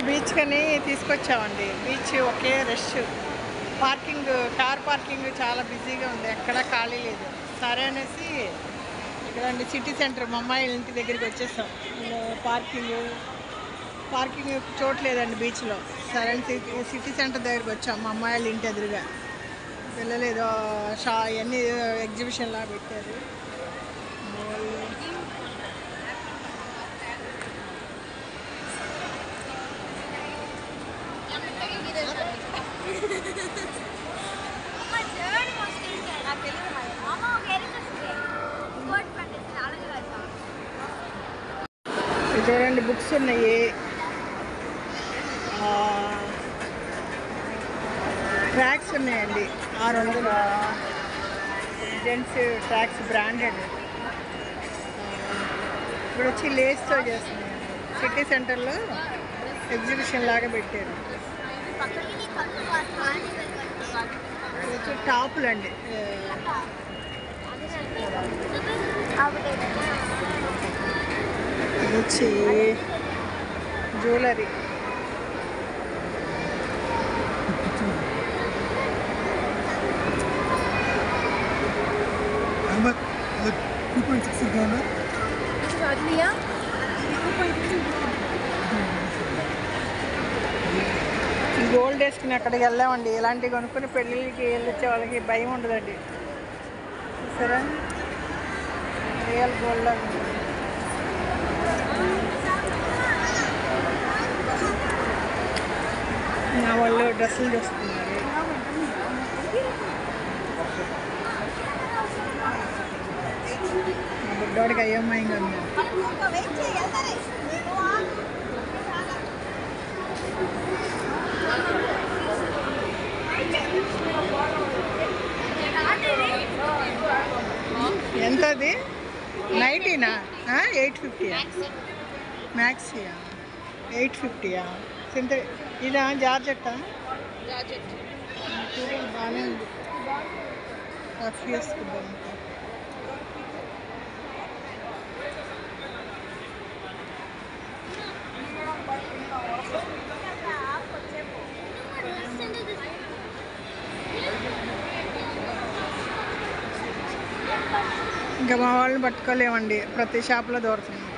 Beach కని తీసుకొచ్చామండి. Beach ఒకే rush, parking, car parking చాలా బిజీగా ఉంది, ఎక్కడా ఖాళీ లేదు. సరే అనేసి ఇక్కడండి సిటీ సెంటర్ మా అమ్మాయి ఇంటి దగ్గరికి వచ్చేసాం. పార్కింగ్ చూడలేదండి బీచ్లో. సరే సిటీ సెంటర్ దగ్గరికి వచ్చాం, మా అమ్మాయి వాళ్ళ ఇంటి ఎదురుగా. పిల్లలు ఏదో ఇవన్నీ ఎగ్జిబిషన్ లాగా పెట్టారు. చూడండి బుక్స్ ఉన్నాయి, ట్రాక్స్ ఉన్నాయండి. 600 జెంట్స్ ట్రాక్స్, బ్రాండెడ్. ఇప్పుడు వచ్చి లేస్తో చేస్తున్నాయండి. సిటీ సెంటర్లో ఎగ్జిబిషన్ లాగా పెట్టారు. ఇది వచ్చి టాపులు అండి. ఇది వచ్చి జ్యువెలరీ. గోల్డ్ వేసుకుని అక్కడికి వెళ్ళామండి. ఇలాంటివి కొనుక్కొని పెళ్ళిళ్ళకి వెళ్ళొచ్చే వాళ్ళకి భయం ఉండదండి. చూసారా, రియల్ గోల్డ్ లాగా ఉంది. నా వాళ్ళు డ్రెస్సులు చూస్తున్నారు. బుడ్డోడికి అయ్యమ్మాయిగా ఉంది. ఎంత అది? 90నా? 850? మ్యాక్సీయా? 850? సింత ఇదా జార్జెట్టా? బాగానే ఉంది. రఫ్ వేసుకుందాం. ఇంకా మా వాళ్ళని పట్టుకోలేమండి, ప్రతి షాప్లో దొరుకుతుంది.